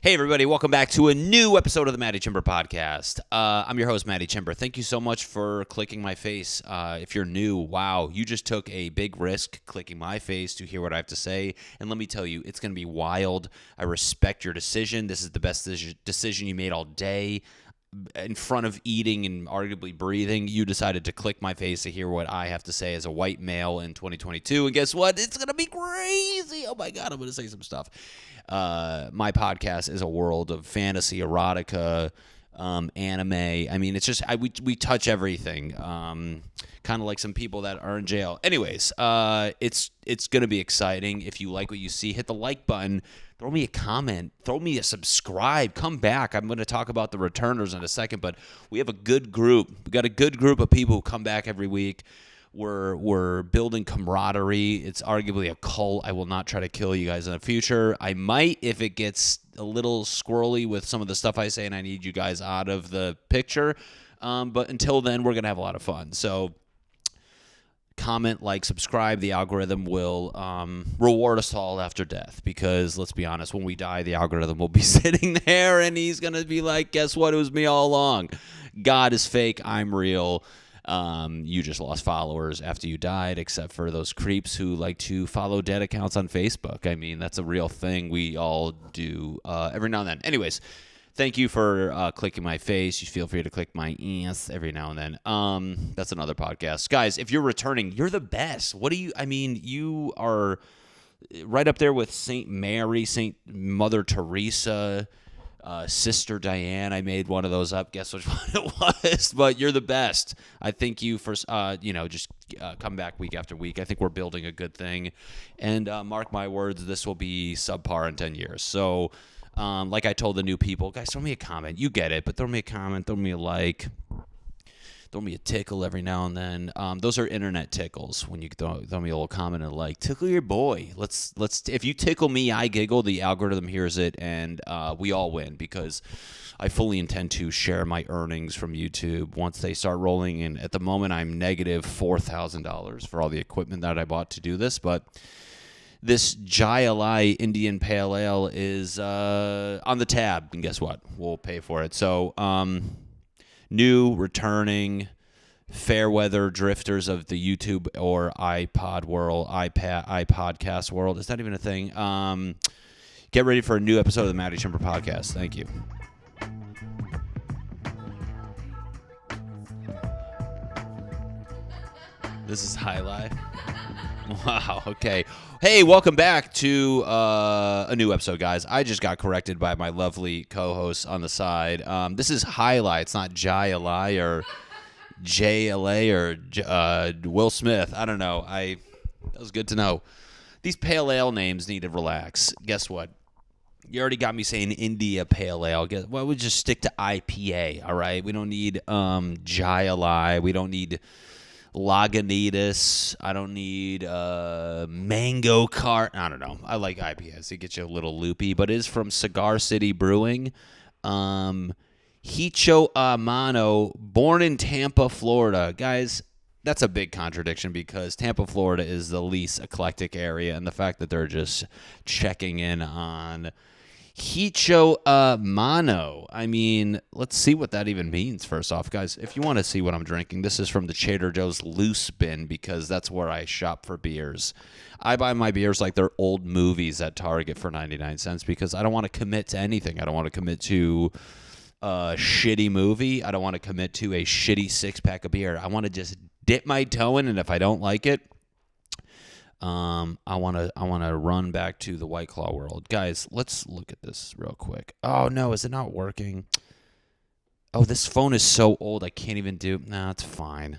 Hey, everybody. Welcome back to a new episode of the Matty Chymber podcast. I'm your host, Matty Chymber. Thank you so much for clicking my face. If you're new, wow, you just took a big risk clicking my face to hear what I have to say. And let me tell you, it's going to be wild. I respect your decision. This is the best decision you made all day. In front of eating and arguably breathing, you decided to click my face to hear what I have to say as a white male in 2022. And guess what? It's going to be crazy. Oh, my God. I'm going to say some stuff. My podcast is a world of fantasy, erotica, anime. I mean, it's just we touch everything. Kind of like some people that are in jail. Anyways, it's going to be exciting. If you like what you see, hit the like button. Throw me a comment. Throw me a subscribe. Come back. I'm going to talk about the returners in a second, but we have a good group. We got a good group of people who come back every week. We're building camaraderie. It's arguably a cult. I will not try to kill you guys in the future. I might if it gets a little squirrely with some of the stuff I say and I need you guys out of the picture. But until then, we're going to have a lot of fun. So comment, like, subscribe. The algorithm will reward us all after death because, let's be honest, when we die, the algorithm will be sitting there and he's going to be like, guess what? It was me all along. God is fake. I'm real. You just lost followers after you died, except for those creeps who like to follow dead accounts on Facebook. I mean, that's a real thing we all do every now and then. Anyways, thank you for clicking my face. You feel free to click my ass every now and then. That's another podcast. Guys, if you're returning, you're the best. You are right up there with St. Mary, St. Mother Teresa, Sister Diane. I made one of those up. Guess which one it was? But you're the best. I thank you for, just come back week after week. I think we're building a good thing. And mark my words, this will be subpar in 10 years. So like I told the new people, guys, throw me a comment. You get it, but throw me a comment. Throw me a like. Throw me a tickle every now and then. Those are internet tickles. When you throw me a little comment and like, tickle your boy. Let's. If you tickle me, I giggle. The algorithm hears it, and we all win because I fully intend to share my earnings from YouTube once they start rolling. And at the moment, I'm negative $4,000 for all the equipment that I bought to do this. But this Jai Alai Indian Pale Ale is on the tab, and guess what? We'll pay for it. So. New, returning, fair weather drifters of the YouTube or iPod world, iPodcast world. It's not even a thing. Get ready for a new episode of the Matty Chymber podcast. Thank you. This is highlight. Wow, okay. Hey, welcome back to a new episode, guys. I just got corrected by my lovely co-host on the side. This is Highlight. It's not Jai Alai or JLA or Will Smith. I don't know. That was good to know. These pale ale names need to relax. Guess what? You already got me saying India Pale Ale. Well, we'll just stick to IPA, all right? We don't need Jai Alai. We don't need Lagunitas. I don't need Mango Cart. I don't know. I like IPAs. It gets you a little loopy, but it is from Cigar City Brewing. Hicho Amano, born in Tampa, Florida. Guys, that's a big contradiction because Tampa, Florida is the least eclectic area, and the fact that they're just checking in on Hicho Amano. I mean, let's see what that even means first off. Guys, if you want to see what I'm drinking, this is from the Trader Joe's Loose Bin because that's where I shop for beers. I buy my beers like they're old movies at Target for 99 cents because I don't want to commit to anything. I don't want to commit to a shitty movie. I don't want to commit to a shitty six-pack of beer. I want to just dip my toe in, and if I don't like it, I want to run back to the White Claw world. Guys, let's look at this real quick. Oh, no, is it not working? Oh, this phone is so old I can't even do... Nah, it's fine.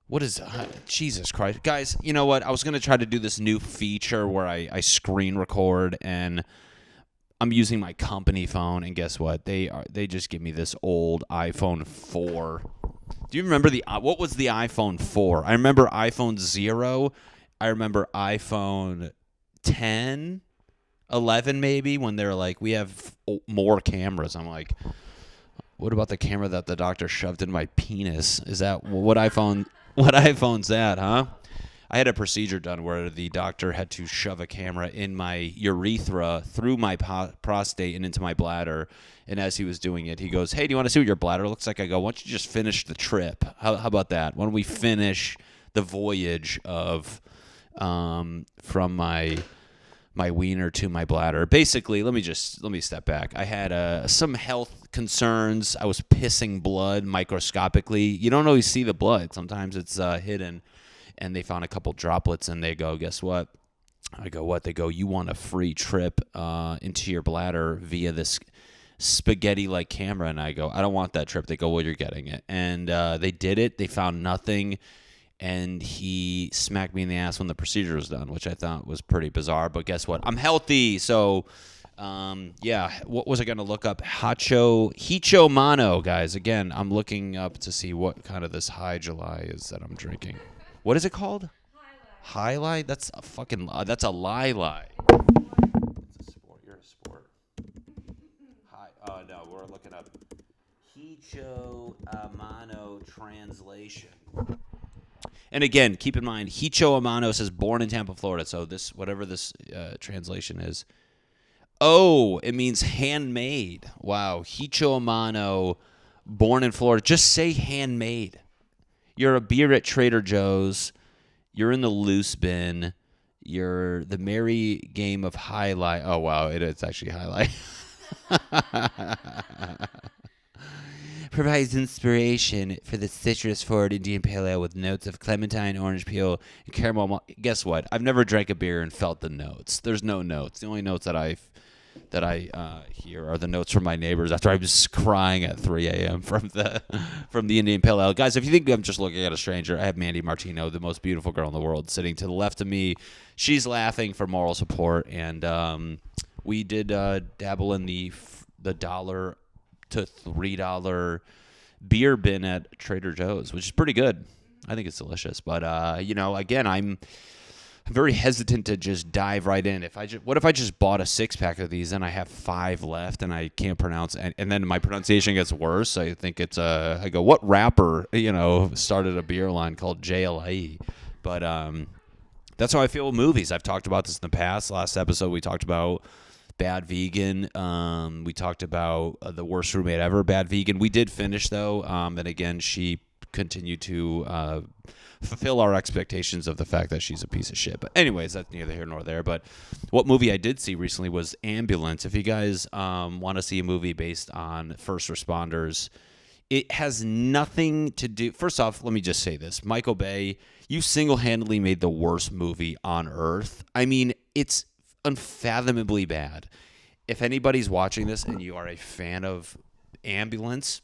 What is... Jesus Christ. Guys, you know what? I was going to try to do this new feature where I screen record, and I'm using my company phone, and guess what? They just give me this old iPhone 4. Do you remember what was the iPhone 4? I remember iPhone 0. I remember iPhone 10, 11 maybe, when they're like, we have more cameras. I'm like, what about the camera that the doctor shoved in my penis? Is that what iPhone's that, huh? I had a procedure done where the doctor had to shove a camera in my urethra through my prostate and into my bladder. And as he was doing it, he goes, "Hey, do you want to see what your bladder looks like?" I go, "Why don't you just finish the trip? How about that? Why don't we finish the voyage of from my wiener to my bladder?" Basically, let me step back. I had some health concerns. I was pissing blood microscopically. You don't always see the blood. Sometimes it's hidden. And they found a couple droplets, and they go, "Guess what?" I go, "What?" They go, "You want a free trip into your bladder via this spaghetti-like camera." And I go, "I don't want that trip." They go, "Well, you're getting it." And they did it. They found nothing. And he smacked me in the ass when the procedure was done, which I thought was pretty bizarre. But guess what? I'm healthy. So, what was I going to look up? Hicho Mano, guys. Again, I'm looking up to see what kind of this High July is that I'm drinking. What is it called? Highlight? That's a lie. It's a sport. You're a sport. No, we're looking up Hicho Mano translation. And again, keep in mind, Hicho Amano says born in Tampa, Florida. So this, whatever this translation is. Oh, it means handmade. Wow. Hicho Amano, born in Florida. Just say handmade. You're a beer at Trader Joe's. You're in the loose bin. You're the merry game of highlight. Oh, wow. It's actually highlight. Provides inspiration for the citrus-forward Indian Pale Ale with notes of clementine, orange peel, and caramel. Guess what? I've never drank a beer and felt the notes. There's no notes. The only notes that I hear are the notes from my neighbors after I was crying at 3 a.m. from the Indian Pale Ale. Guys, if you think I'm just looking at a stranger, I have Mandy Martino, the most beautiful girl in the world, sitting to the left of me. She's laughing for moral support, and we did dabble in the $1 to $3 beer bin at Trader Joe's, which is pretty good. I think it's delicious. But, again, I'm very hesitant to just dive right in. What if I just bought a 6-pack of these and I have 5 left and I can't pronounce, and then my pronunciation gets worse? I think I go, what rapper, started a beer line called JLIE? But that's how I feel with movies. I've talked about this in the past. Last episode, we talked about Bad Vegan. We talked about The Worst Roommate Ever, Bad Vegan. We did finish, though. And again, she continued to fulfill our expectations of the fact that she's a piece of shit. But anyways, that's neither here nor there. But what movie I did see recently was Ambulance. If you guys want to see a movie based on first responders, it has nothing to do. First off, let me just say this. Michael Bay, you single-handedly made the worst movie on earth. I mean, it's unfathomably bad. If anybody's watching this and you are a fan of Ambulance,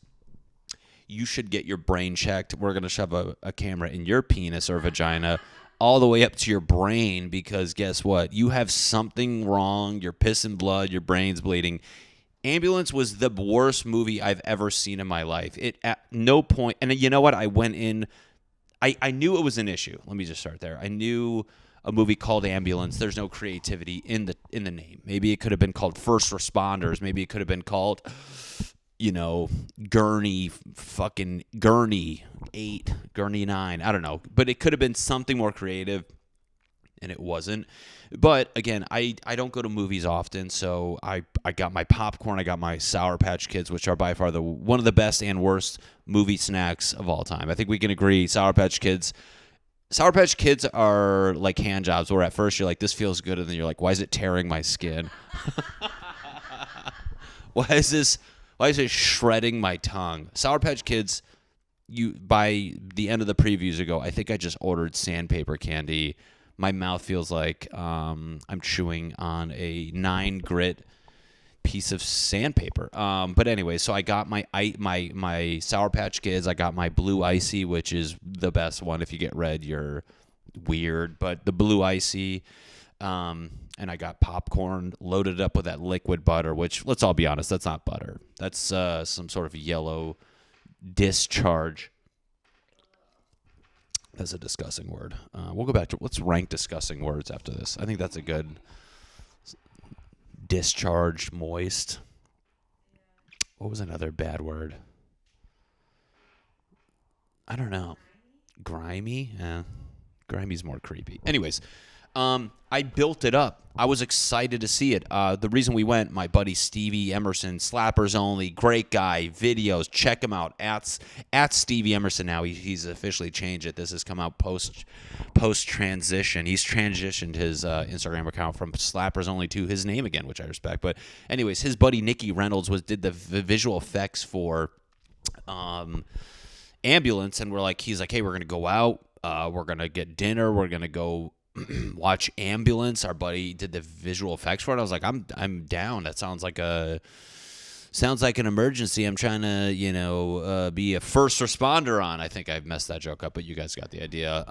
you should get your brain checked. We're going to shove a camera in your penis or vagina all the way up to your brain, because guess what? You have something wrong. You're pissing blood. Your brain's bleeding. Ambulance was the worst movie I've ever seen in my life. It at no point, and you know what? I went in, I knew it was an issue. Let me just start there. I knew a movie called Ambulance, there's no creativity in the name. Maybe it could have been called First Responders. Maybe it could have been called, Gurney 8, Gurney 9. I don't know. But it could have been something more creative, and it wasn't. But again, I don't go to movies often, so I got my popcorn, I got my Sour Patch Kids, which are by far one of the best and worst movie snacks of all time. I think we can agree Sour Patch Kids are like hand jobs, where at first you're like, this feels good, and then you're like, why is it tearing my skin? Why is it shredding my tongue? Sour Patch Kids, by the end of the previews ago, I think I just ordered sandpaper candy. My mouth feels like I'm chewing on a 9-grit piece of sandpaper. But anyway, so I got my Sour Patch Kids. I got my Blue Icy, which is the best one. If you get red, you're weird. But the Blue Icy, and I got popcorn loaded up with that liquid butter, which, let's all be honest, that's not butter. That's some sort of yellow discharge. That's a disgusting word. We'll go back to, let's rank disgusting words after this. I think that's a good discharged, moist. What was another bad word? I don't know. Grimy? Yeah. Grimey's more creepy. Anyways, I built it up. I was excited to see it. The reason we went, my buddy Stevie Emerson, Slappers Only, great guy, videos, check him out, at Stevie Emerson now. He's officially changed it. This has come out post-transition. He's transitioned his Instagram account from Slappers Only to his name again, which I respect. But anyways, his buddy Nicky Reynolds did the visual effects for Ambulance, and he's like, hey, we're going to go out. We're going to get dinner. We're going to go watch Ambulance. Our buddy did the visual effects for it. I was like, I'm down. That sounds like an emergency. I'm trying to, be a first responder on. I think I've messed that joke up, but you guys got the idea.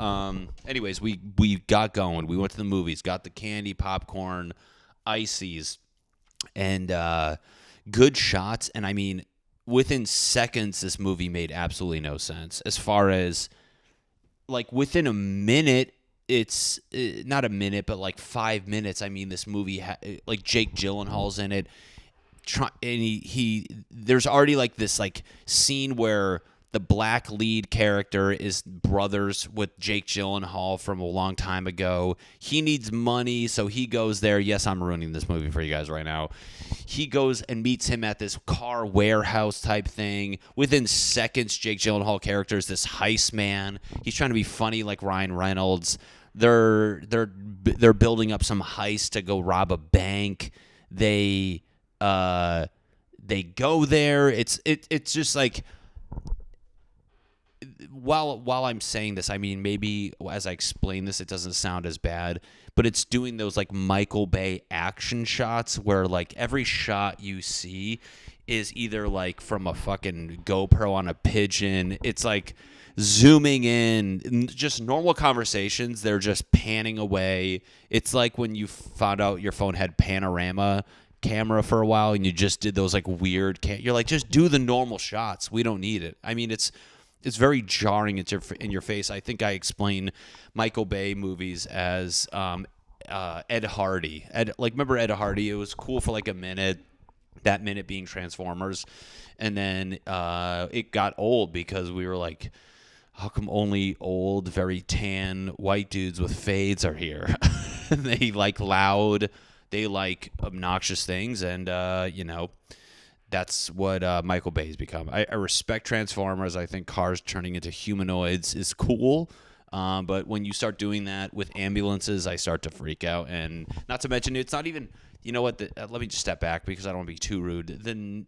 Anyways, we got going. We went to the movies, got the candy, popcorn, ices, and good shots. And I mean, within seconds, this movie made absolutely no sense. As far as, within a minute, it's not a minute, but 5 minutes. I mean, this movie, Jake Gyllenhaal's in it. And there's already this scene where the black lead character is brothers with Jake Gyllenhaal from a long time ago. He needs money, so he goes there. Yes, I'm ruining this movie for you guys right now. He goes and meets him at this car warehouse type thing. Within seconds, Jake Gyllenhaal character is this heist man. He's trying to be funny like Ryan Reynolds. They're building up some heist to go rob a bank. They go there. It's just while I'm saying this, I mean, maybe as I explain this, it doesn't sound as bad, but it's doing those Michael Bay action shots where every shot you see is either from a fucking GoPro on a pigeon. It's zooming in, just normal conversations. They're just panning away. It's like when you found out your phone had panorama camera for a while and you just did those weird you're just do the normal shots. We don't need it. I mean, it's very jarring in your face. I think I explain Michael Bay movies as Ed Hardy. Remember Ed Hardy? It was cool for a minute, that minute being Transformers, and then it got old because we were how come only old, very tan white dudes with fades are here? They loud, they obnoxious things, and that's what Michael Bay's become. I respect Transformers. I think cars turning into humanoids is cool. But when you start doing that with ambulances, I start to freak out. And not to mention, it's not even, you know what, let me just step back because I don't want to be too rude. Then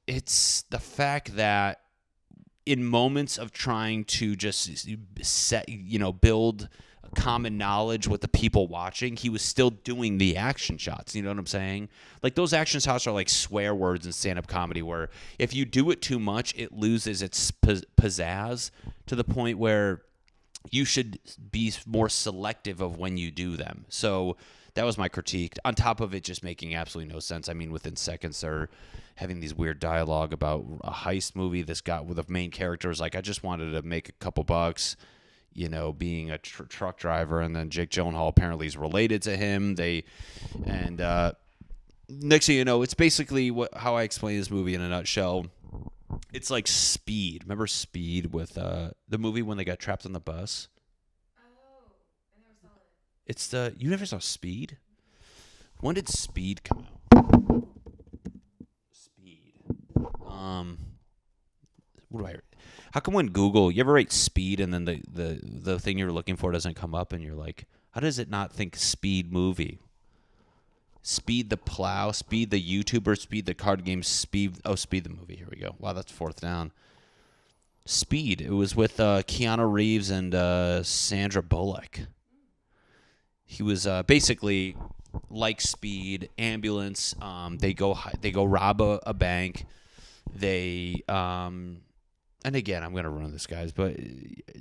it's the fact that in moments of trying to just build common knowledge with the people watching, he was still doing the action shots. You know what I'm saying? Those action shots are swear words in stand-up comedy where if you do it too much, it loses its pizzazz to the point where you should be more selective of when you do them. So that was my critique. On top of it just making absolutely no sense. I mean, within seconds they're having these weird dialogue about a heist movie. This guy with the main character is I just wanted to make a couple bucks, being a truck driver, and then Jake Gyllenhaal apparently is related to him. Next thing you know, it's basically how I explain this movie in a nutshell. It's like Speed. Remember Speed with the movie when they got trapped on the bus? Oh, I never saw it. You never saw Speed? When did Speed come out? Speed. What do I? How come when Google, you ever write Speed and then the thing you're looking for doesn't come up and you're like, how does it not think Speed movie? Speed the Plow, Speed the YouTuber, Speed the card game, Speed the movie. Here we go. Wow, that's fourth down. Speed. It was with Keanu Reeves and Sandra Bullock. He was basically like Speed, ambulance. They go rob a bank. They and again, I'm going to ruin this, guys, but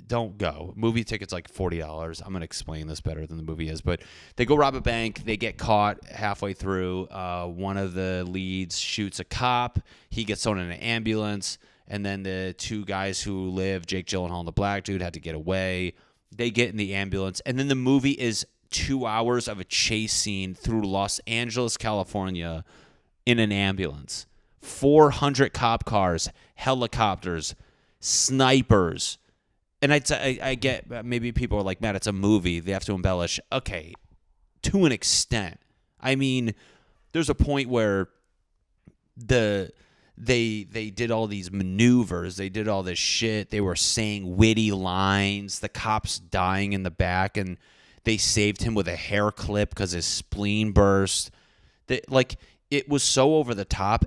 don't go. Movie ticket's $40. I'm going to explain this better than the movie is. But they go rob a bank. They get caught halfway through. One of the leads shoots a cop. He gets thrown in an ambulance. And then the two guys who live, Jake Gyllenhaal and the black dude, had to get away. They get in the ambulance. And then the movie is 2 hours of a chase scene through Los Angeles, California in an ambulance. 400 cop cars, helicopters, snipers, and I get maybe people are like, Matt, it's a movie. They have to embellish. Okay, to an extent. I mean, there's a point where they did all these maneuvers. They did all this shit. They were saying witty lines. The cops dying in the back, and they saved him with a hair clip because his spleen burst. It was so over the top.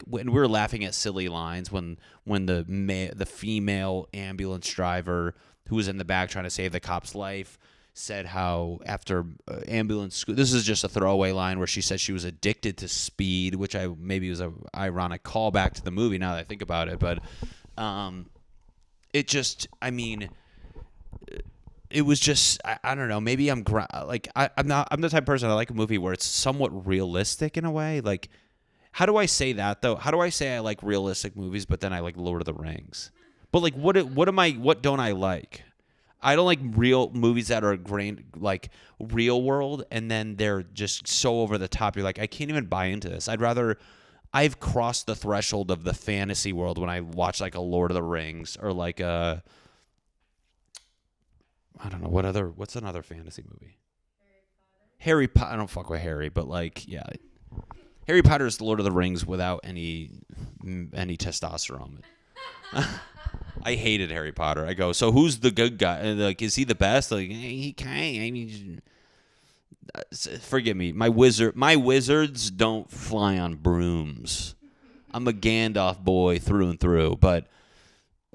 When we were laughing at silly lines when the female ambulance driver who was in the back trying to save the cop's life said how after ambulance, this is just a throwaway line where she said she was addicted to speed, which maybe was a ironic callback to the movie now that I think about it, but it just, I mean, it was just, I don't know, maybe I'm the type of person, I like a movie where it's somewhat realistic in a way. Like, how do I say that though? How do I say I like realistic movies but then I like Lord of the Rings? But like what don't I like? I don't like real movies that are like real world and then they're just so over the top. You're like, I can't even buy into this. I've crossed the threshold of the fantasy world when I watch like a Lord of the Rings or like I don't know, what's another fantasy movie? Harry Potter. I don't fuck with Harry, but like, yeah. Harry Potter is the Lord of the Rings without any testosterone. I hated Harry Potter. I go, so who's the good guy? Like, is he the best? Like, he can't. I mean, forgive me. My wizards don't fly on brooms. I'm a Gandalf boy through and through. But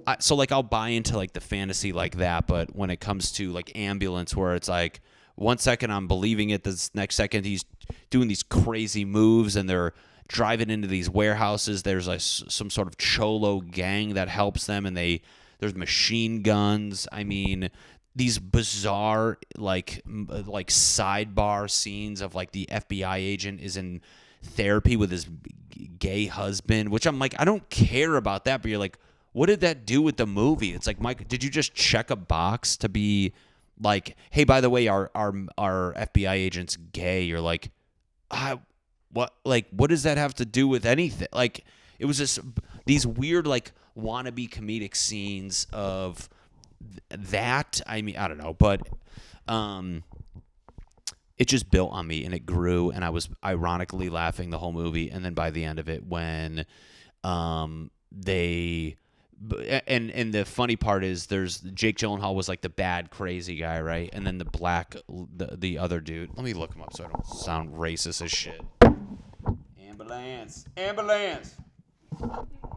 I'll buy into like the fantasy like that. But when it comes to like ambulance, where it's like 1 second I'm believing it, the next second he's doing these crazy moves and they're driving into these warehouses. There's some sort of cholo gang that helps them, and there's machine guns. I mean, these bizarre like sidebar scenes of like the FBI agent is in therapy with his gay husband, which I'm like, I don't care about that, but you're like, what did that do with the movie? It's like, Mike, did you just check a box to be like, hey, by the way, our FBI agent's gay? You're like, what does that have to do with anything? Like, it was just these weird like wannabe comedic scenes of that. I mean, I don't know, but it just built on me and it grew, and I was ironically laughing the whole movie. And then by the end of it, when they and the funny part is there's Jake Gyllenhaal was like the bad crazy guy, right? And then the other dude. Let me look him up so I don't sound racist as shit. Ambulance.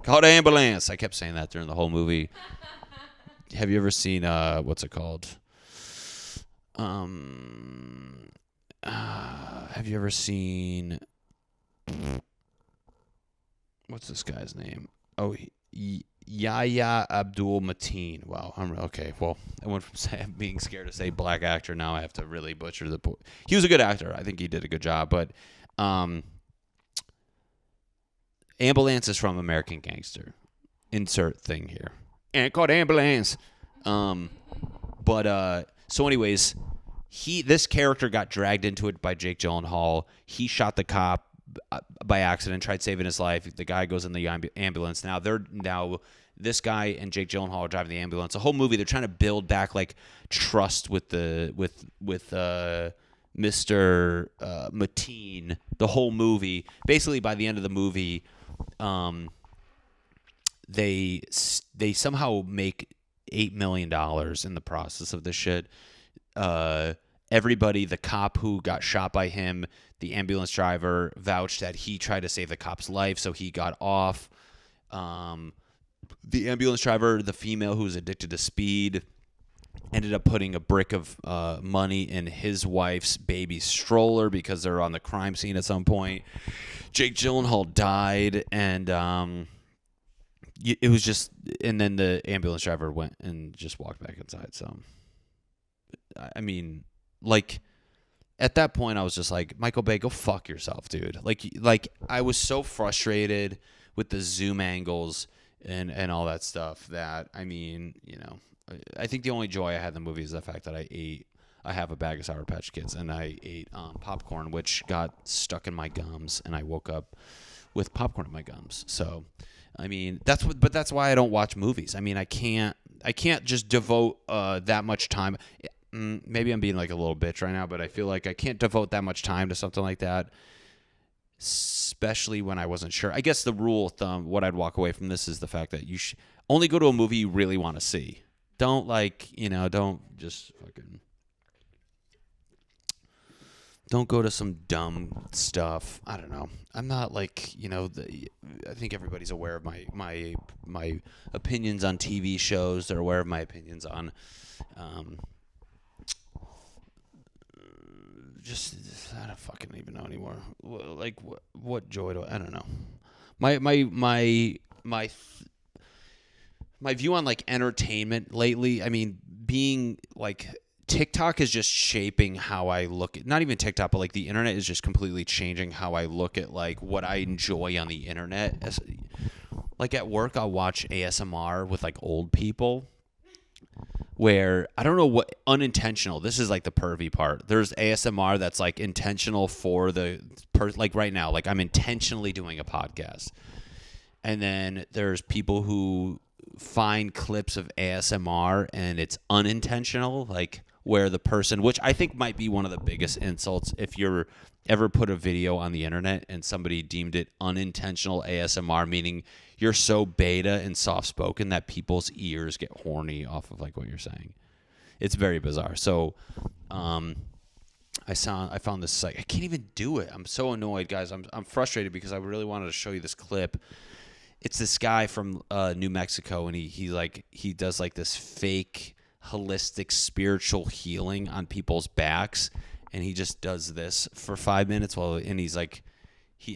Called ambulance. I kept saying that during the whole movie. Have you ever seen what's it called? Have you ever seen what's this guy's name? Oh, Yahya Abdul Mateen. Wow, okay. Well, I went from being scared to say black actor. Now I have to really butcher the. He was a good actor. I think he did a good job. But ambulance is from American Gangster. Insert thing here. And called ambulance. So anyways, this character got dragged into it by Jake Gyllenhaal. He shot the cop by accident, tried saving his life. The guy goes in the ambulance. Now this guy and Jake Gyllenhaal are driving the ambulance. The whole movie, they're trying to build back like trust with Mr. Mateen. The whole movie, basically, by the end of the movie, they somehow make $8 million in the process of this shit. Everybody, the cop who got shot by him, the ambulance driver vouched that he tried to save the cop's life, so he got off. The ambulance driver, the female who was addicted to speed, ended up putting a brick of money in his wife's baby stroller because they're on the crime scene at some point. Jake Gyllenhaal died, and it was just, and then the ambulance driver went and just walked back inside. So, I mean, like, at that point, I was just like, Michael Bay, go fuck yourself, dude. Like I was so frustrated with the zoom angles and all that stuff that, I mean, you know, I think the only joy I had in the movie is the fact that I have a bag of Sour Patch Kids, and I ate popcorn, which got stuck in my gums, and I woke up with popcorn in my gums. So, I mean, that's why I don't watch movies. I mean, I can't can't just devote that much time. Maybe I'm being like a little bitch right now, but I feel like I can't devote that much time to something like that, especially when I wasn't sure. I guess the rule of thumb, what I'd walk away from this is the fact that you should only go to a movie you really want to see. Don't don't just fucking, don't go to some dumb stuff. I don't know. I'm not like, I think everybody's aware of my opinions on TV shows. They're aware of my opinions on, just I don't fucking even know anymore. Like what joy do I don't know. My view on like entertainment lately, I mean, being like TikTok is just shaping how I look at, not even TikTok, but like the internet is just completely changing how I look at like what I enjoy on the internet. Like at work, I'll watch ASMR with like old people where I don't know what unintentional. This is like the pervy part. There's ASMR that's like intentional for the like right now, like I'm intentionally doing a podcast. And then there's people who find clips of ASMR and it's unintentional, like where the person, which I think might be one of the biggest insults if you're ever put a video on the internet and somebody deemed it unintentional ASMR, meaning you're so beta and soft-spoken that people's ears get horny off of like what you're saying. It's very bizarre. So I found this site. I can't even do it. I'm so annoyed, guys. I'm frustrated because I really wanted to show you this clip. It's this guy from New Mexico, and he does like this fake holistic spiritual healing on people's backs, and he just does this for 5 minutes and he's like he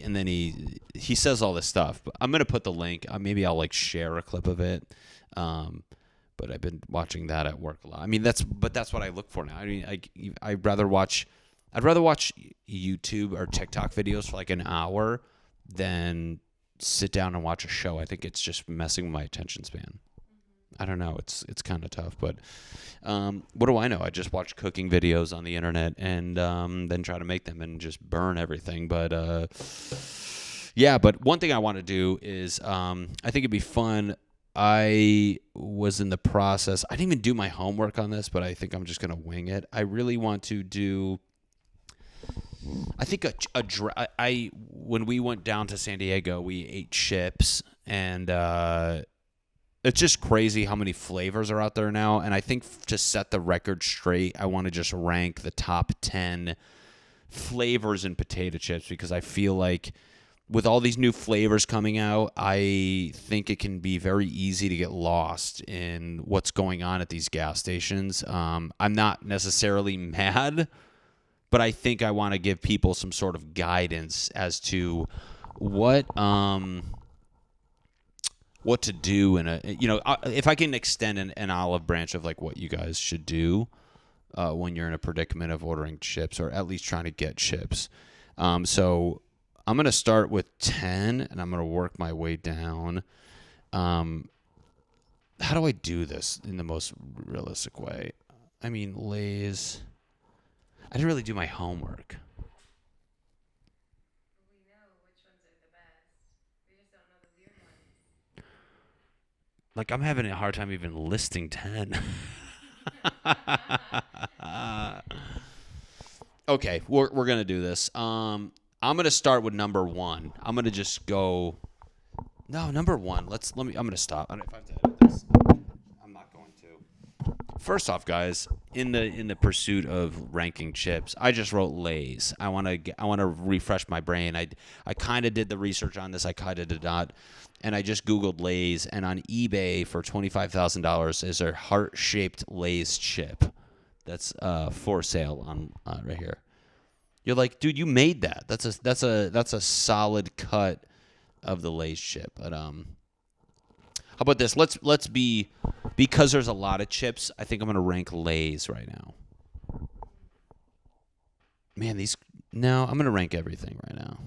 says all this stuff. But I'm gonna put the link. Maybe I'll like share a clip of it. But I've been watching that at work a lot. I mean, that's what I look for now. I mean, I'd rather watch YouTube or TikTok videos for like an hour than sit down and watch a show. I think it's just messing with my attention span. I don't know. It's kind of tough, but what do I know? I just watch cooking videos on the internet and then try to make them and just burn everything. But yeah, but one thing I want to do is I think it'd be fun. I was in the process. I didn't even do my homework on this, but I think I'm just going to wing it. I really want to do, I think when we went down to San Diego, we ate chips, and it's just crazy how many flavors are out there now. And I think to set the record straight, I want to just rank the top 10 flavors in potato chips, because I feel like with all these new flavors coming out, I think it can be very easy to get lost in what's going on at these gas stations. I'm not necessarily mad, but I think I want to give people some sort of guidance as to what to do in if I can extend an olive branch of like what you guys should do when you're in a predicament of ordering chips, or at least trying to get chips. So I'm going to start with 10 and I'm going to work my way down. How do I do this in the most realistic way? I mean, Lay's, I didn't really do my homework. We know which ones are the best. We just don't know the weird ones. Like, I'm having a hard time even listing 10. Okay, we're going to do this. I'm going to start with number 1. I'm going to just go. No, number 1. I'm going to stop. I don't know if I have to edit this. I'm not going to. First off, guys, in the pursuit of ranking chips, I just wrote Lay's. I want to refresh my brain. I kind of did the research on this. I kind of did not. And I just Googled Lay's, and on eBay for $25,000 is a heart-shaped Lay's chip. That's for sale on right here. You're like, dude, you made that. That's a solid cut of the Lay's chip. But how about this? Let's be, because there's a lot of chips, I think I'm gonna rank Lay's right now. Man, I'm gonna rank everything right now.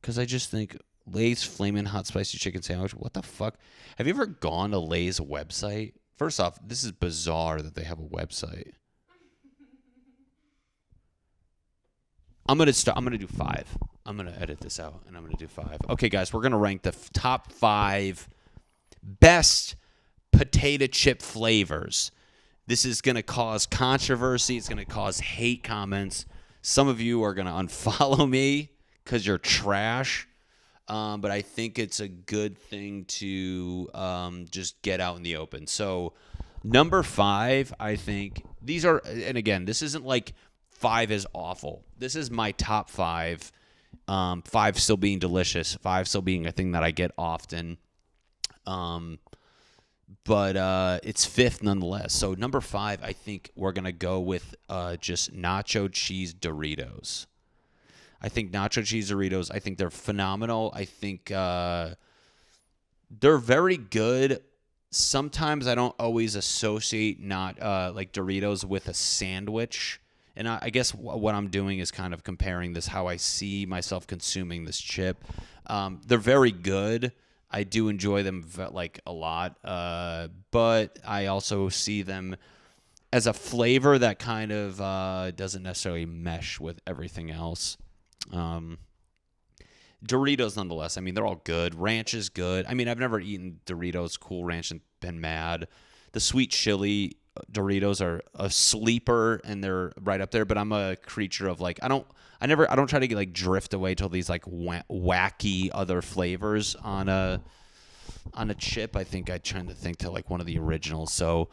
Because I just think Lay's Flamin' Hot Spicy Chicken Sandwich, what the fuck? Have you ever gone to Lay's website? First off, this is bizarre that they have a website. I'm gonna do 5. I'm gonna edit this out, and I'm gonna do 5. Okay, guys, we're gonna rank the top 5 best potato chip flavors. This is going to cause controversy. It's going to cause hate comments. Some of you are going to unfollow me because you're trash. But I think it's a good thing to just get out in the open. So number 5, I think these are, and again, this isn't like 5 is awful. This is my top 5. 5 still being delicious. 5 still being a thing that I get often. But it's 5th nonetheless. So number 5, I think we're going to go with just nacho cheese Doritos. I think nacho cheese Doritos, I think they're phenomenal. I think they're very good. Sometimes I don't always associate not like Doritos with a sandwich. And I guess what I'm doing is kind of comparing this, how I see myself consuming this chip. They're very good. I do enjoy them like a lot, but I also see them as a flavor that kind of doesn't necessarily mesh with everything else. Doritos, nonetheless. I mean, they're all good. Ranch is good. I mean, I've never eaten Doritos Cool Ranch and been mad. The sweet chili Doritos are a sleeper, and they're right up there. But I'm a creature of like I don't try to get like drift away till these like wacky other flavors on a chip. I think I tend to think to like one of the originals. So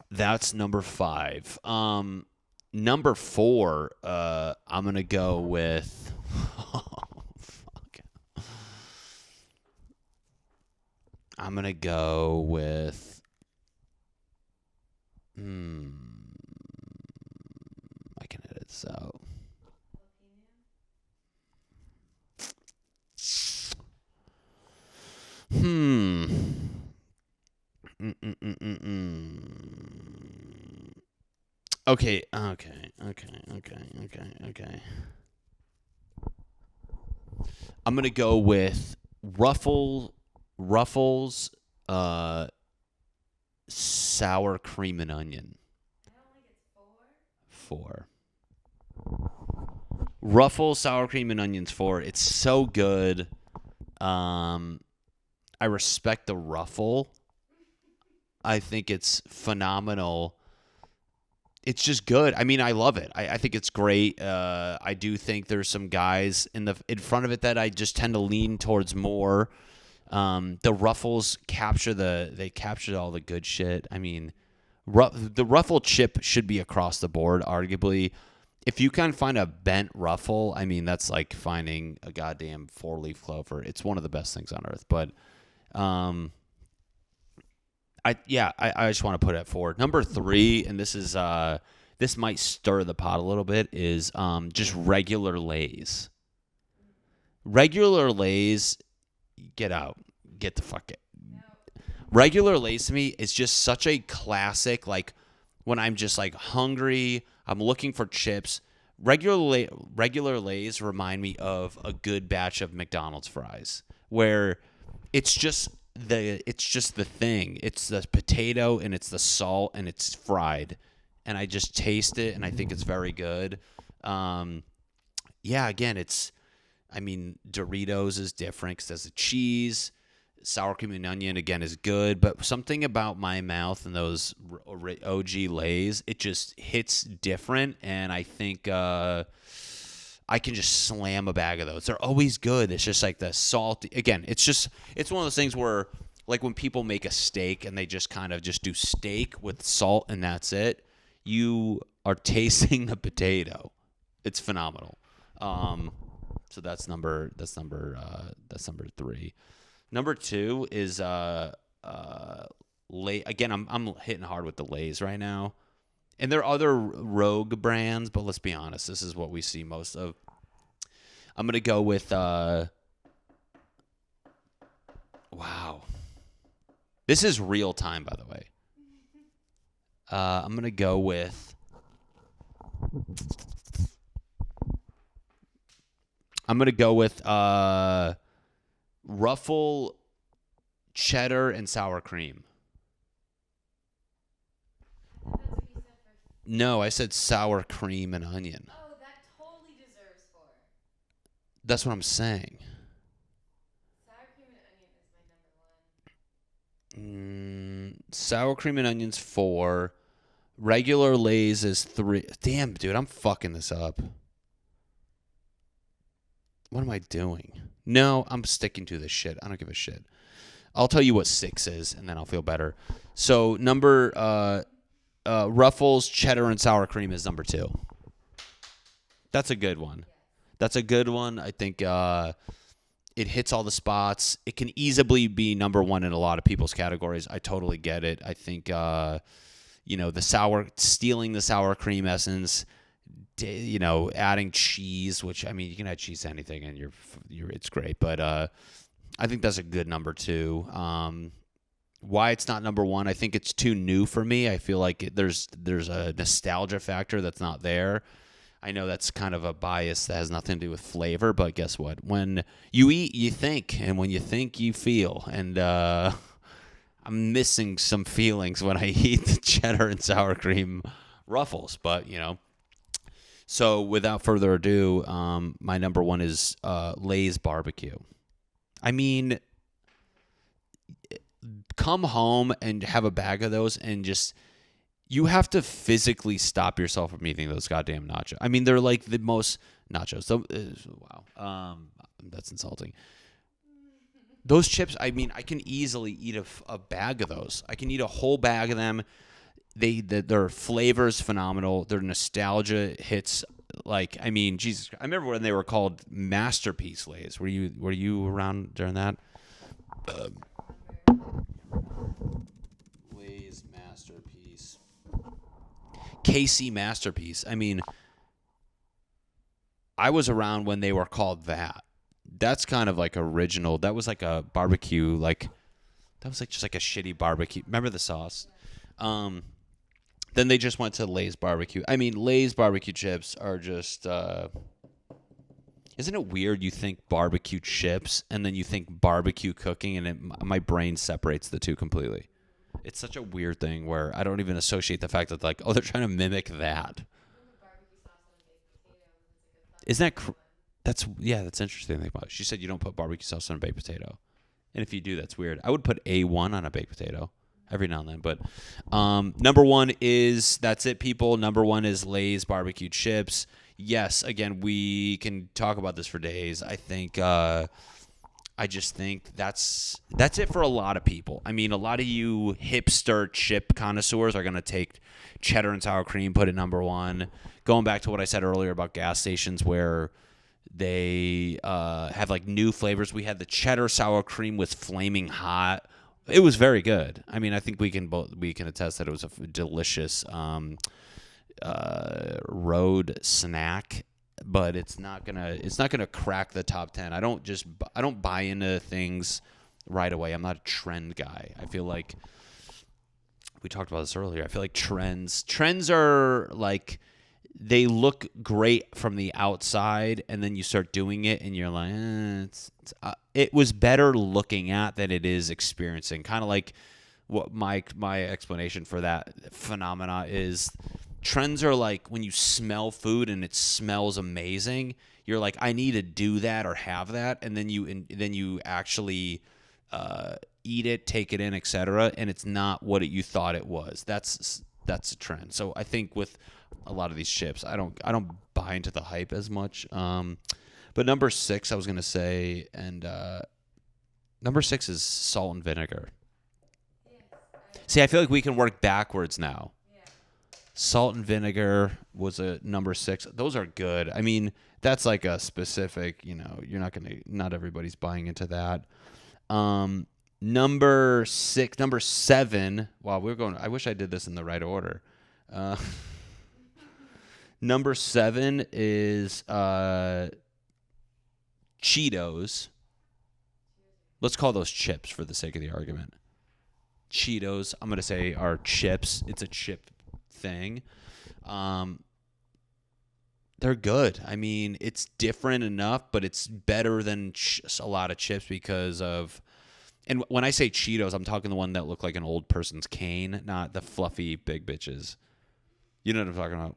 that's number 5. Number 4, I'm gonna go with. Oh, fuck. I'm gonna go with. I can edit this out. Okay. I'm gonna go with Ruffles, sour cream and onion. I don't think it's 4. four. Ruffles, sour cream and onions 4. It's so good. I respect the Ruffle. I think it's phenomenal. It's just good. I mean, I love it. I think it's great. I do think there's some guys in front of it that I just tend to lean towards more. The Ruffles captured all the good shit. I mean, the Ruffle chip should be across the board, arguably. If you can find a bent Ruffle, I mean, that's like finding a goddamn 4-leaf clover. It's one of the best things on earth. But I just want to put it at 4. Number 3, and this might stir the pot a little bit, is just regular Lay's. Regular Lay's, get out. Get the fuck out. No. Regular Lay's to me is just such a classic, like when I'm just like hungry, I'm looking for chips. Regular Lay's remind me of a good batch of McDonald's fries, where it's just the thing. It's the potato and it's the salt and it's fried, and I just taste it and I think it's very good. Again, I mean, Doritos is different because there's a cheese. Sour cream and onion, again, is good. But something about my mouth and those OG Lay's, it just hits different. And I think I can just slam a bag of those. They're always good. It's just like the salty. Again, it's one of those things where, like when people make a steak and they just kind of just do steak with salt and that's it, you are tasting the potato. It's phenomenal. So that's number 3. Number 2 is Lay. Again, I'm hitting hard with the Lay's right now, and there are other rogue brands, but let's be honest, this is what we see most of. I'm gonna go with wow. This is real time, by the way. I'm gonna go with. Ruffle, cheddar, and sour cream. That's what you said for. No, I said sour cream and onion. Oh, that totally deserves 4. That's what I'm saying. Sour cream and onion is my number 1. Sour cream and onions 4. Regular Lay's is 3. Damn, dude, I'm fucking this up. What am I doing? No, I'm sticking to this shit. I don't give a shit. I'll tell you what 6 is, and then I'll feel better. So number Ruffles, cheddar, and sour cream is number 2. That's a good one. That's a good one. I think it hits all the spots. It can easily be number 1 in a lot of people's categories. I totally get it. I think stealing the sour cream essence, adding cheese, which I mean you can add cheese to anything and it's great. But I think that's a good number 2. Why it's not number 1? I think it's too new for me. I feel like there's a nostalgia factor that's not there. I know that's kind of a bias that has nothing to do with flavor, but guess what? When you eat, you think, and when you think, you feel. And I'm missing some feelings when I eat the cheddar and sour cream Ruffles, but So without further ado, my number 1 is Lay's barbecue. I mean, come home and have a bag of those and just. You have to physically stop yourself from eating those goddamn nachos. I mean, they're like the most nachos. Wow. That's insulting. Those chips, I mean, I can easily eat a bag of those. I can eat a whole bag of them. Their flavor is phenomenal. Their nostalgia hits like, I mean, Jesus. I remember when they were called Masterpiece Lays. Were you around during that? Lay's Masterpiece. KC Masterpiece. I mean, I was around when they were called that. That's kind of like original. That was like a barbecue, that was like just like a shitty barbecue. Remember the sauce? Then they just went to Lay's barbecue. I mean, Lay's barbecue chips are just. Isn't it weird? You think barbecue chips and then you think barbecue cooking, and my brain separates the two completely. It's such a weird thing where I don't even associate the fact that they're trying to mimic that. Isn't that that's interesting to think about. She said you don't put barbecue sauce on a baked potato, and if you do, that's weird. I would put A1 on a baked potato every now and then, but number 1 is that's it, people. Number 1 is Lay's barbecue chips. Yes, again, we can talk about this for days. I think. I just think that's it for a lot of people. I mean, a lot of you hipster chip connoisseurs are going to take cheddar and sour cream, put it number 1. Going back to what I said earlier about gas stations where they have like new flavors. We had the cheddar sour cream with flaming hot. It was very good. I mean, I think we can attest that it was a delicious road snack. But it's not gonna crack the top 10. I don't buy into things right away. I'm not a trend guy. I feel like we talked about this earlier. I feel like trends are like they look great from the outside, and then you start doing it, and you're like, it was better looking at than it is experiencing. Kind of like what my explanation for that phenomena is. Trends are like when you smell food and it smells amazing, you're like, I need to do that or have that, and then you actually eat it, take it in, etc., and it's not what you thought it was. That's a trend. So I think with a lot of these chips, I don't buy into the hype as much. But number 6, I was gonna say, and number 6 is salt and vinegar. See, I feel like we can work backwards now. Salt and vinegar was a number 6. Those are good. I mean, that's like a specific, not everybody's buying into that. Number 7. Wow, I wish I did this in the right order. Number 7 is Cheetos. Let's call those chips for the sake of the argument. Cheetos, I'm going to say, are chips. It's a chip thing. They're good. I mean, it's different enough, but it's better than a lot of chips because of. And when I say Cheetos, I'm talking the one that look like an old person's cane, not the fluffy big bitches. You know what I'm talking about?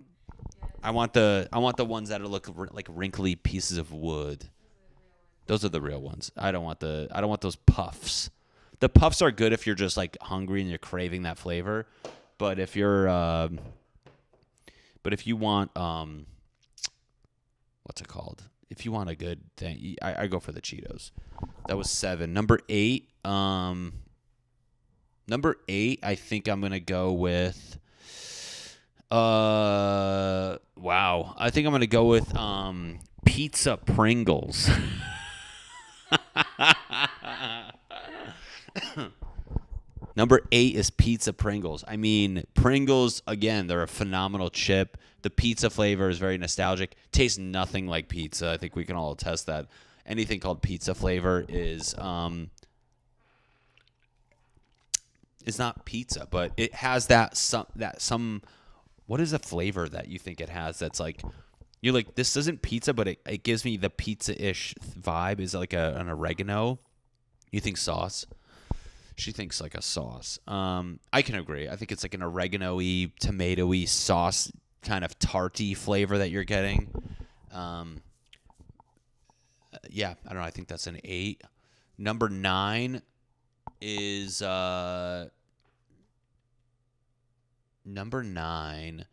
I want the ones that look like wrinkly pieces of wood. Those are the real ones. I don't want those puffs. The puffs are good if you're just like hungry and you're craving that flavor, but if you're but if you want what's it called? If you want a good thing, I go for the Cheetos. That was 7. Number 8. Number 8. I think I'm gonna go with. Wow. I think I'm gonna go with pizza Pringles. Number 8 is pizza Pringles. I mean, Pringles, again, they're a phenomenal chip. The pizza flavor is very nostalgic. Tastes nothing like pizza. I think we can all attest that. Anything called pizza flavor is not pizza, but it has that some what is a flavor that you think it has that's like you're like, this isn't pizza, but it gives me the pizza-ish vibe. Is it like an oregano? You think sauce? She thinks like a sauce. I can agree. I think it's like an oregano-y, tomato-y sauce kind of tarty flavor that you're getting. Yeah, I don't know. I think that's an 8. Number 9 is number 9. What's number 9?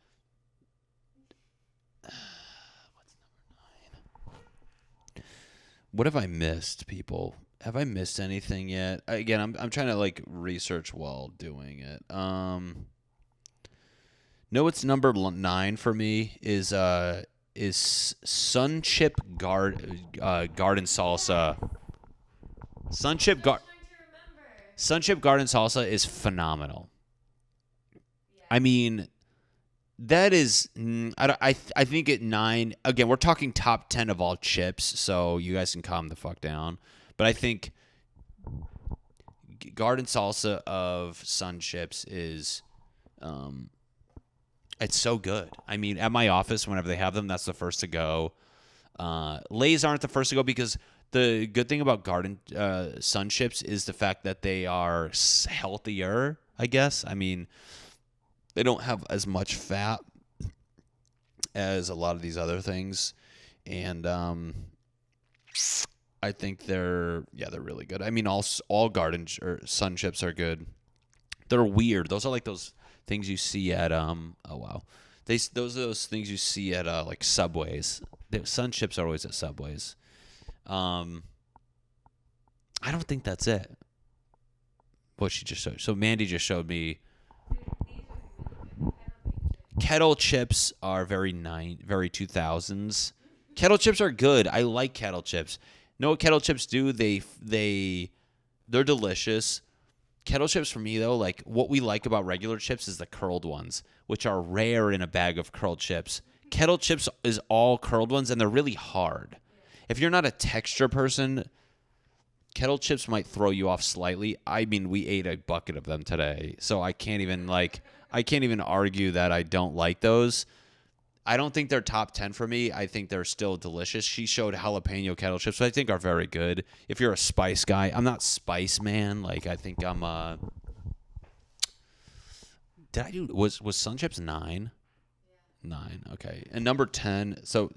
What have I missed, people? Have I missed anything yet? Again, I'm trying to like research while doing it. No, it's number 9 for me is Sun Chip Garden Salsa. Sun Chip Garden Salsa is phenomenal. I mean, that is I think at 9. Again, we're talking top 10 of all chips, so you guys can calm the fuck down. But I think Garden Salsa of Sun Chips is it's so good. I mean, at my office, whenever they have them, that's the first to go. Lay's aren't the first to go because the good thing about Garden Sun Chips is the fact that they are healthier, I guess. I mean, they don't have as much fat as a lot of these other things. And I think they're really good. I mean, all Garden or Sun Chips are good. They're weird. Those are like those things you see at oh wow, those are those things you see at like Subways. Sun Chips are always at Subways. I don't think that's it. What she just showed. So Mandy just showed me. Kettle chips are very 2000s. Kettle chips are good. I like kettle chips. Know what kettle chips do? They're delicious. Kettle chips for me though, like what we like about regular chips is the curled ones, which are rare in a bag of curled chips. Kettle chips is all curled ones and they're really hard. If you're not a texture person, kettle chips might throw you off slightly. I mean, we ate a bucket of them today, so I can't even argue that I don't like those. I don't think they're top 10 for me. I think they're still delicious. She showed jalapeno kettle chips, which I think are very good. If you're a spice guy, I'm not spice man. Like I think I'm was Sun Chips 9? 9. Okay. And number 10. So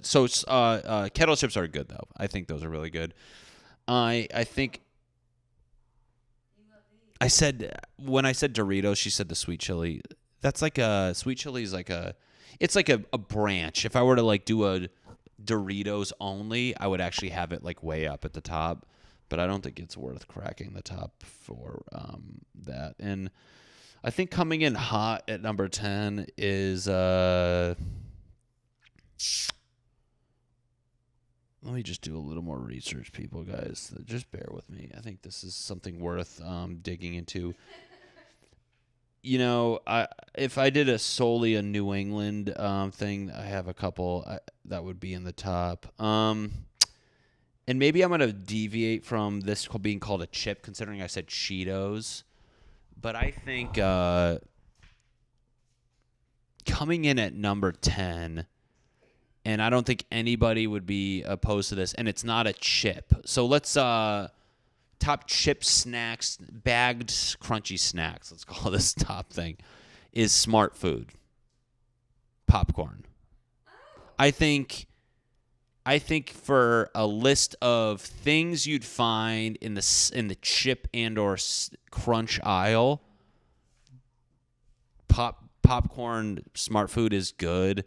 kettle chips are good though. I think those are really good. I think I said when I said Doritos, she said the sweet chili. That's like a sweet chili is like it's like a branch. If I were to like do a Doritos only, I would actually have it like way up at the top, but I don't think it's worth cracking the top for that. And I think coming in hot at number 10 is let me just do a little more research, people, guys. Just bear with me. I think this is something worth digging into. You know, if I did solely a New England thing, I have a couple that would be in the top. And maybe I'm going to deviate from this being called a chip, considering I said Cheetos. But I think coming in at number 10, and I don't think anybody would be opposed to this, and it's not a chip. So let's... top chip snacks, bagged crunchy snacks, let's call this top thing, is Smart Food. Popcorn. I think I think for a list of things you'd find in the chip and or crunch aisle, popcorn smart food is good.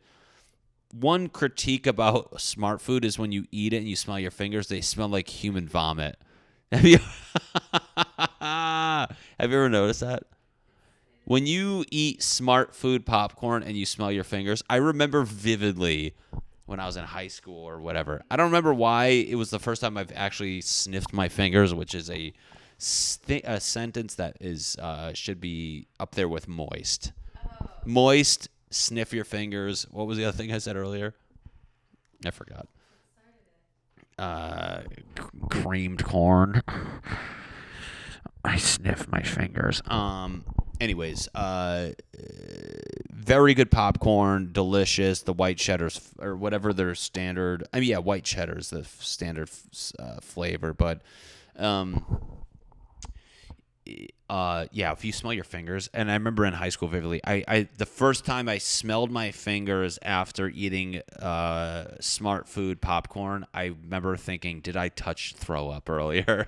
One critique about smart food is when you eat it and you smell your fingers, they smell like human vomit. Have you ever noticed that? When you eat smart food popcorn and you smell your fingers, I remember vividly when I was in high school or whatever. I don't remember why it was the first time I've actually sniffed my fingers, which is a sentence that is should be up there with moist. Moist, sniff your fingers. What was the other thing I said earlier? I forgot. Creamed corn. I sniff my fingers. Anyways, very good popcorn, delicious. The white cheddar's or whatever their standard. I mean, yeah, white cheddar's the standard flavor, but yeah, if you smell your fingers, and I remember in high school vividly, I the first time I smelled my fingers after eating smart food popcorn, I remember thinking, did I throw up earlier?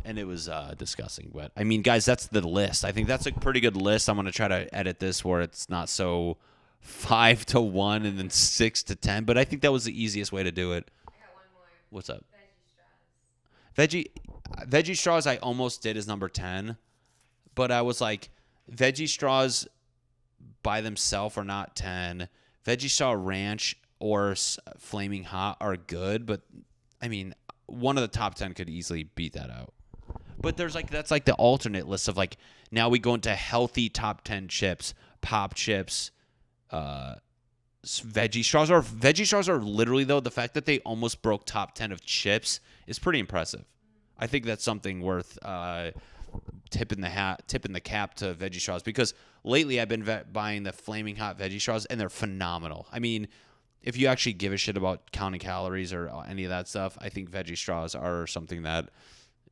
And it was disgusting. But, I mean, guys, that's the list. I think that's a pretty good list. I'm going to try to edit this where it's not so 5 to 1 and then 6 to 10. But I think that was the easiest way to do it. I got one more. What's up? Veggie straws. Veggie straws I almost did as number 10. But I was like, veggie straws by themselves are not 10. Veggie straw ranch or flaming hot are good. But, I mean, one of the top 10 could easily beat that out. But that's like the alternate list of like, now we go into healthy top 10 chips, pop chips, veggie straws. Veggie straws are literally, though, the fact that they almost broke top 10 of chips is pretty impressive. I think that's something worth tipping the cap to veggie straws, because lately I've been buying the flaming hot veggie straws and they're phenomenal. I mean, if you actually give a shit about counting calories or any of that stuff, I think veggie straws are something that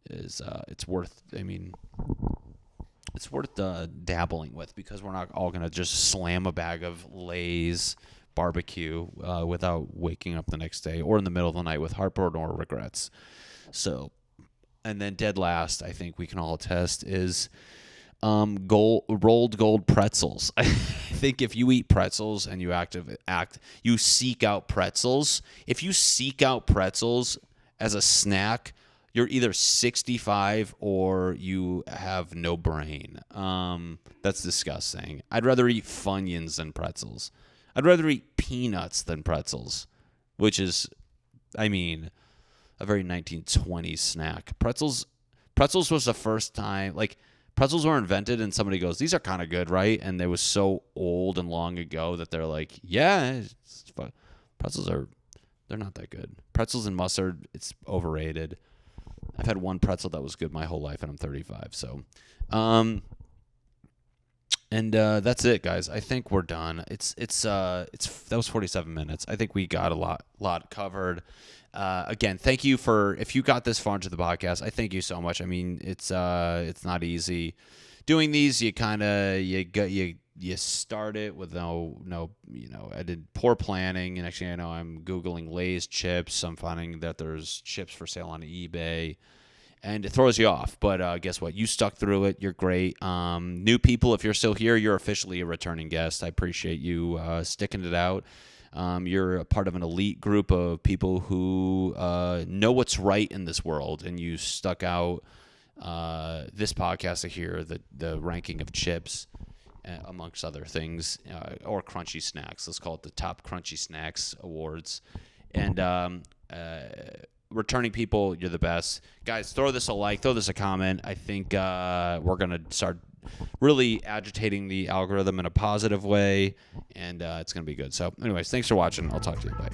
is it's worth. I mean, it's worth dabbling with, because we're not all gonna just slam a bag of Lay's barbecue without waking up the next day or in the middle of the night with heartburn or regrets. So, and then dead last, I think we can all attest, is rolled gold pretzels. I think if you eat pretzels and you seek out pretzels. If you seek out pretzels as a snack, you're either 65 or you have no brain. That's disgusting. I'd rather eat Funyuns than pretzels. I'd rather eat peanuts than pretzels, which is, I mean, a very 1920s snack. Pretzels was the first time, like, pretzels were invented and somebody goes, these are kind of good, right? And they was so old and long ago that they're like, yeah, pretzels they're not that good. Pretzels and mustard, it's overrated. I've had one pretzel that was good my whole life, and I'm 35. So, that's it, guys. I think we're done. That was 47 minutes. I think we got a lot covered. Again, thank you if you got this far into the podcast. I thank you so much. I mean, it's not easy doing these. You kind of you start it with no, I did poor planning, and actually I know I'm Googling Lay's chips. I'm finding that there's chips for sale on eBay, and it throws you off. But guess what? You stuck through it. You're great. New people, if you're still here, you're officially a returning guest. I appreciate you sticking it out. You're a part of an elite group of people who know what's right in this world, and you stuck out this podcast to hear the ranking of chips, amongst other things, or crunchy snacks. Let's call it the Top Crunchy Snacks Awards. And returning people, you're the best. Guys, throw this a like, throw this a comment. I think we're going to start really agitating the algorithm in a positive way, and it's going to be good. So anyways, thanks for watching. I'll talk to you. Bye.